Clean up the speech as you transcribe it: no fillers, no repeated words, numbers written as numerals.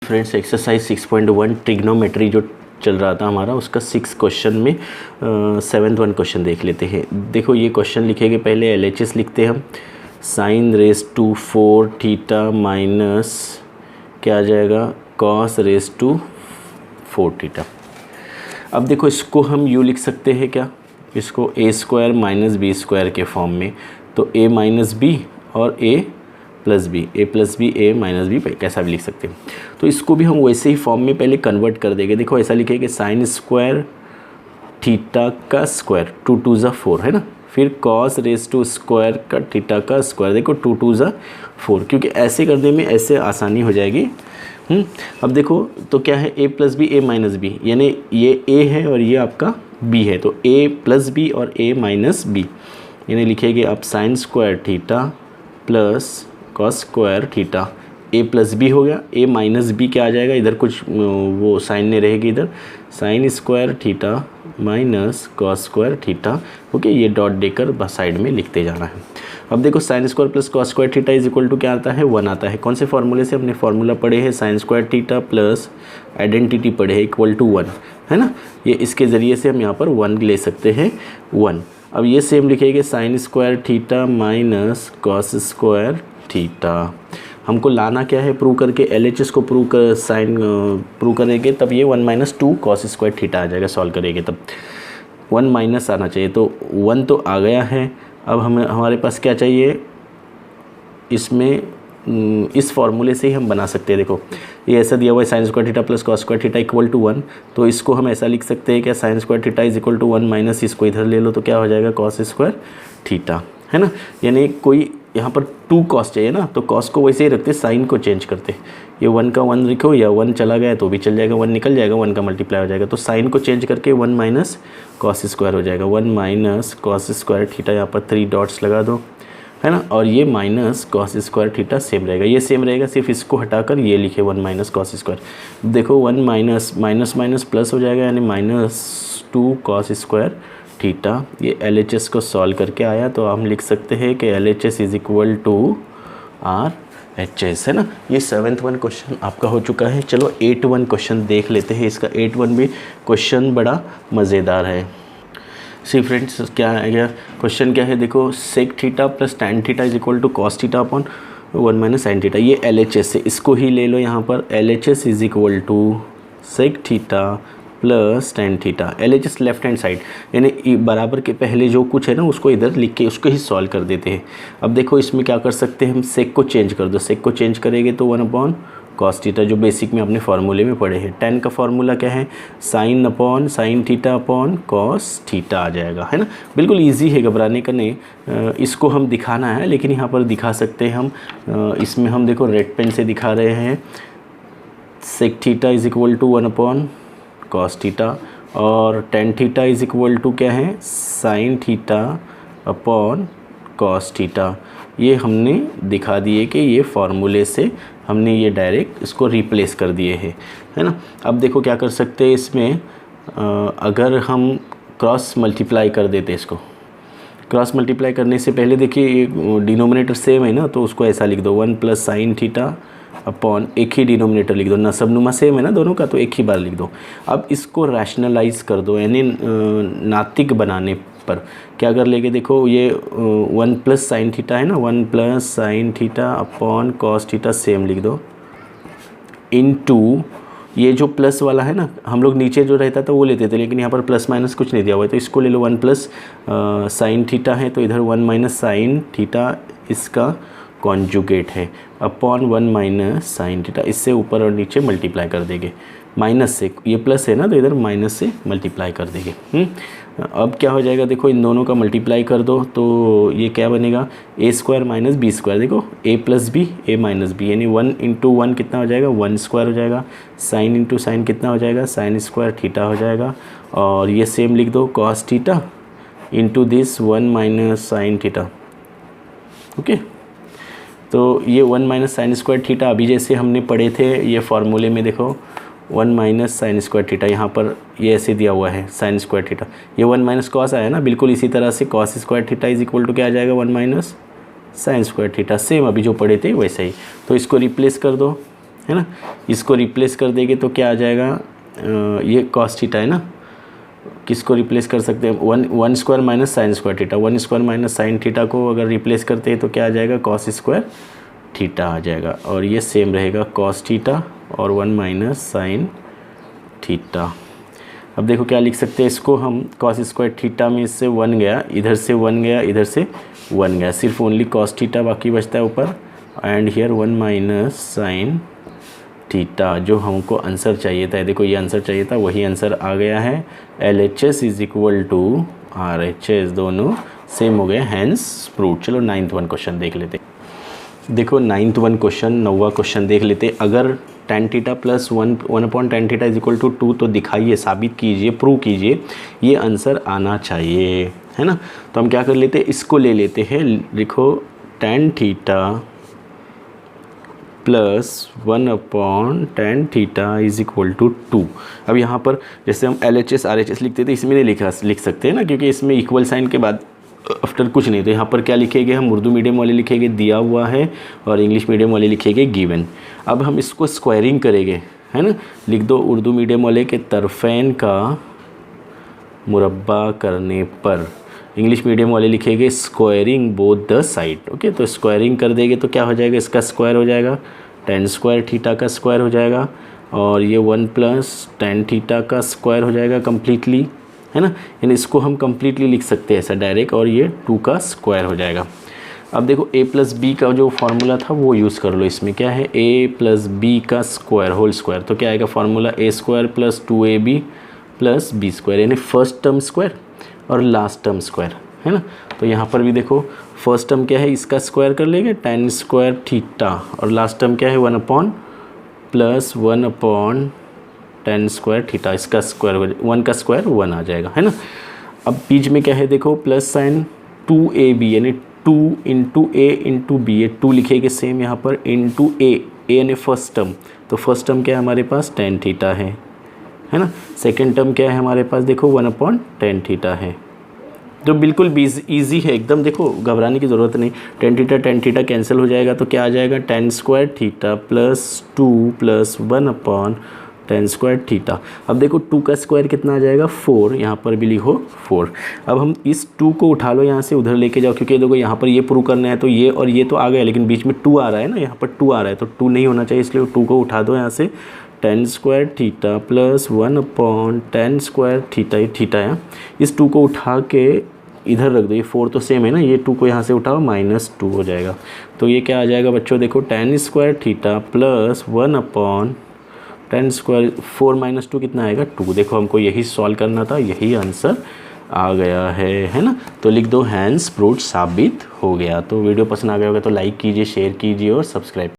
Friends exercise 6.1 trigonometry जो चल रहा था हमारा, उसका 6 क्वेश्चन में 7th 1 क्वेश्चन देख लेते हैं। देखो ये क्वेश्चन लिखेंगे, पहले LHS लिखते हैं हम। Sine raise to 4 theta minus क्या आ जाएगा, कॉस रेस टू 4 थीटा। अब देखो इसको हम यूँ लिख सकते हैं क्या, इसको a square minus B square के फॉर्म में। तो a माइनस बी और a plus B, A plus B A minus B कैसा भी लिख सकते हैं। तो इसको भी हम वैसे ही फॉर्म में पहले कन्वर्ट कर देंगे। देखो ऐसा लिखेंगे साइन स्क्वायर थीटा का स्क्वायर 2 2 ज़ा 4 है ना, फिर कॉस रेस टू स्क्वायर का थीटा का स्क्वायर, देखो 2 2 ज़ा 4, क्योंकि ऐसे करने में ऐसे आसानी हो जाएगी। अब देखो तो क्या है, a plus B A minus B, यानी ये a है और ये आपका b है, तो a प्लस बी और a माइनस बी, यानी लिखेंगे आप sine square theta plus cos square theta. a plus B हो गया, a माइनस बी क्या आ जाएगा, इधर कुछ वो साइन नहीं रहेगी, इधर sine square theta minus cos square theta. Okay, ये डॉट देकर साइड में लिखते जाना है। अब देखो sine square plus cos square theta is equal to क्या आता है, 1 आता है। कौन से फॉर्मूले से, हमने फार्मूला पढ़े हैं sign square theta plus identity पढ़े हैं इक्वल टू 1, है ना। ये इसके ज़रिए से हम यहाँ पर 1 ले सकते हैं, 1। अब ये सेम लिखेंगे sign square theta minus cos square theta. हमको लाना क्या है, प्रूव करके LHS को प्रूव करेंगे तब ये 1 माइनस 2 कॉस स्क्वायर थीटा आ जाएगा। सॉल्व करेंगे तब 1 माइनस आना चाहिए, तो 1 तो आ गया है। अब हमारे पास क्या चाहिए, इसमें इस फॉर्मूले से ही हम बना सकते हैं। देखो ये ऐसा दिया हुआ है sine square theta plus cos square theta equal to 1, तो इसको हम ऐसा लिख सकते हैं क्या, sine square theta is equal to 1 minus इसको इधर ले लो तो क्या हो जाएगा, कॉस स्क्वायर थीटा, है ना। यानी कोई यहाँ पर 2 कॉस चाहिए ना, तो कॉस को वैसे ही रखते, साइन को चेंज करते। ये 1 का 1 लिखो, या 1 चला गया तो भी चल जाएगा, 1 निकल जाएगा, 1 का मल्टीप्लाई हो जाएगा, तो साइन को चेंज करके 1 माइनस कॉस स्क्वायर हो जाएगा। 1 माइनस कॉस स्क्वायर थीटा, यहाँ पर 3 डॉट्स लगा दो, है ना। और ये minus cos square theta same रहेगा, ये सेम रहेगा, सिर्फ इसको हटाकर ये लिखे 1 माइनस कॉस स्क्वायर। देखो 1 माइनस माइनस माइनस प्लस हो जाएगा, यानी -2 कॉस स्क्वायर थीटा। ये LHS को सॉल्व करके आया, तो हम लिख सकते हैं कि LHS is equal to RHS, है ना। ये 7th 1 क्वेश्चन आपका हो चुका है। चलो 8th 1 क्वेश्चन देख लेते हैं। इसका 8th 1 भी क्वेश्चन बड़ा मज़ेदार है। सी फ्रेंड्स क्या है, क्या क्वेश्चन क्या है, देखो sec theta plus tan theta is equal to cos theta upon 1 minus sine theta. ये LHS है, इसको ही ले लो यहाँ पर। LHS is equal to sec theta plus tan theta. LHS left hand side, यानी बराबर के पहले जो कुछ है ना उसको इधर लिख के उसको ही सॉल्व कर देते हैं। अब देखो इसमें क्या कर सकते हैं हम, सेक को चेंज कर दो, सेक को चेंज करेंगे तो 1 अपॉन कॉस थीटा, जो बेसिक में अपने फार्मूले में पढ़े हैं। टैन का फार्मूला क्या है, sine upon sine theta upon cos theta आ जाएगा, है ना। बिल्कुल इजी है, घबराने का नहीं। इसको हम दिखाना है, लेकिन यहाँ पर दिखा सकते हैं हम। इसमें हम देखो रेड पेन से दिखा रहे हैं, sec theta is equal to 1 upon cos theta, और tan theta is equal to क्या है, sine theta upon cos theta. ये हमने दिखा दिए कि ये फार्मूले से हमने ये डायरेक्ट इसको रिप्लेस कर दिए हैं, है ना। अब देखो क्या कर सकते हैं इसमें, अगर हम क्रॉस मल्टीप्लाई कर देते इसको, क्रॉस मल्टीप्लाई करने से पहले देखिए डिनोमिनेटर सेम है ना, तो उसको ऐसा लिख दो 1 प्लस साइन थीटा अपॉन, एक ही डिनोमिनेटर लिख दो ना, सबनुमा सेम है ना दोनों का, तो एक ही बार लिख दो। अब इसको रैशनलाइज कर दो, यानी नातिक बनाने पर क्या कर लेंगे, देखो ये 1 प्लस साइन थीटा है ना, 1 plus sign theta upon cos theta same लिख दो, इनटू ये जो प्लस वाला है ना, हम लोग नीचे जो रहता था वो लेते थे, लेकिन यहाँ पर प्लस माइनस कुछ नहीं दिया हुआ है, तो इसको ले लो 1 प्लस साइन थीटा है, तो इधर 1 माइनस साइन थीटा इसका कॉन्जुगेट है, अपॉन 1 माइनस साइन थीटा। इससे ऊपर और नीचे मल्टीप्लाई कर देंगे, माइनस से, ये प्लस है ना तो इधर माइनस से मल्टीप्लाई कर देंगे। अब क्या हो जाएगा, देखो इन दोनों का मल्टीप्लाई कर दो तो ये क्या बनेगा, a square minus B square. देखो a plus B a minus B, यानी 1 इंटू 1 कितना हो जाएगा, 1 स्क्वायर हो जाएगा। साइन इंटू साइन कितना हो जाएगा, साइन स्क्वायर थीटा हो जाएगा। और ये सेम लिख दो cos theta into this 1 minus sine theta. Okay, तो ये 1 माइनस साइन स्क्वायर थीटा अभी जैसे हमने पढ़े थे ये फार्मूले में, देखो 1 माइनस साइन स्क्वायर थीटा, यहाँ पर ये ऐसे दिया हुआ है साइन स्क्वायर थीटा, ये 1 माइनस कॉस आया ना, बिल्कुल इसी तरह से cos square theta is equal to क्या आ जाएगा, 1 minus sine square theta, same अभी जो पढ़े थे वैसे ही। तो इसको रिप्लेस कर दो, है ना। इसको रिप्लेस कर देंगे तो क्या आ जाएगा, ये कॉस थीटा है ना, किसको रिप्लेस कर सकते हैं, one square minus sine square theta, one square minus sine theta को अगर रिप्लेस करते हैं तो क्या आ जाएगा, कॉस स्क्वायर थीटा आ जाएगा। और ये सेम रहेगा कॉस थीटा और 1 माइनस साइन थीटा। अब देखो क्या लिख सकते हैं इसको हम, कॉस स्क्वायर थीटा में इससे 1 गया, इधर से 1 गया, इधर से 1 गया, सिर्फ ओनली कॉस थीटा बाकी बचता है ऊपर, and here 1 minus sine theta, जो हमको आंसर चाहिए था। देखो ये आंसर चाहिए था, वही आंसर आ गया है। LHS is equal to RHS, दोनों सेम हो गए, हैंस प्रूव्ड। चलो 9th वन क्वेश्चन देख लेते। देखो 9th वन क्वेश्चन, 9वां क्वेश्चन देख लेते। अगर tan theta plus 1/tan theta is equal to 2, तो दिखाइए, साबित कीजिए, प्रूव कीजिए ये आंसर आना चाहिए, है ना। तो हम क्या कर लेते हैं, इसको ले लेते हैं, लिखो tan theta plus 1/tan theta is equal to 2। अब यहाँ पर जैसे हम LHS RHS लिखते थे, इसमें नहीं लिख सकते हैं ना, क्योंकि इसमें इक्वल साइन के बाद आफ्टर कुछ नहीं। तो यहाँ पर क्या लिखेंगे हम, उर्दू मीडियम वाले लिखेंगे दिया हुआ है, और इंग्लिश मीडियम वाले लिखेंगे गिवन। अब हम इसको स्क्वायरिंग करेंगे, है ना। लिख दो उर्दू मीडियम वाले के तरफ़ैन का मुरब्बा करने पर, इंग्लिश मीडियम वाले लिखेंगे squaring both the side. Okay, तो स्क्वायरिंग कर देंगे तो क्या हो जाएगा, इसका स्क्वायर हो जाएगा, tan स्क्वायर थीटा का स्क्वायर हो जाएगा, और ये 1 प्लस tan थीटा का स्क्वायर हो जाएगा कम्प्लीटली, है ना। यानी इसको हम कम्प्लीटली लिख सकते हैं ऐसा डायरेक्ट, और ये 2 का स्क्वायर हो जाएगा। अब देखो a प्लस बी का जो फार्मूला था वो यूज़ कर लो। इसमें क्या है, a प्लस बी का स्क्वायर होल स्क्वायर, तो क्या आएगा formula, a square plus 2ab plus B square, यानी फर्स्ट टर्म स्क्वायर और लास्ट टर्म स्क्वायर, है ना। तो यहाँ पर भी देखो फर्स्ट टर्म क्या है, इसका स्क्वायर कर लेंगे tan स्क्वायर थीटा, और लास्ट टर्म क्या है 1 प्लस 1/tan स्क्वायर थीटा, इसका स्क्वायर 1 का स्क्वायर 1 आ जाएगा, है ना। अब बीच में क्या है देखो, प्लस साइन 2ab, यानी 2 इंटू ए इंटू बी, ये 2 लिखेंगे सेम यहाँ पर, इंटू ए यानी फर्स्ट टर्म, तो फर्स्ट टर्म क्या है हमारे पास tan थीटा है ना। सेकेंड टर्म क्या है हमारे पास, देखो 1/tan थीटा है, जो बिल्कुल ईजी है एकदम, देखो घबराने की ज़रूरत नहीं। tan थीटा कैंसिल हो जाएगा, तो क्या आ जाएगा, tan square theta plus 2 plus 1/tan square theta. अब देखो 2 का स्क्वायर कितना आ जाएगा, 4, यहाँ पर भी लिखो 4। अब हम इस 2 को उठा लो यहाँ से, उधर लेके जाओ, क्योंकि देखो यहाँ पर ये प्रूव करना है, तो ये और ये तो आ गया, लेकिन बीच में 2 आ रहा है ना, यहाँ पर 2 आ रहा है, तो 2 नहीं होना चाहिए, इसलिए 2 को उठा दो यहाँ से। tan square theta plus 1/tan square theta, ये थीटा है, इस 2 को उठा के इधर रख दो, ये 4 तो सेम है ना, ये 2 को यहाँ से उठाओ, -2 हो जाएगा। तो ये क्या आ जाएगा बच्चों, देखो tan square theta plus 1/tan square, 4 - 2 कितना आएगा, 2। देखो हमको यही सॉल्व करना था, यही आंसर आ गया है ना। तो लिख दो हैंस प्रूव्ड, साबित हो गया। तो वीडियो पसंद आ गया होगा तो लाइक कीजिए, शेयर कीजिए और सब्सक्राइब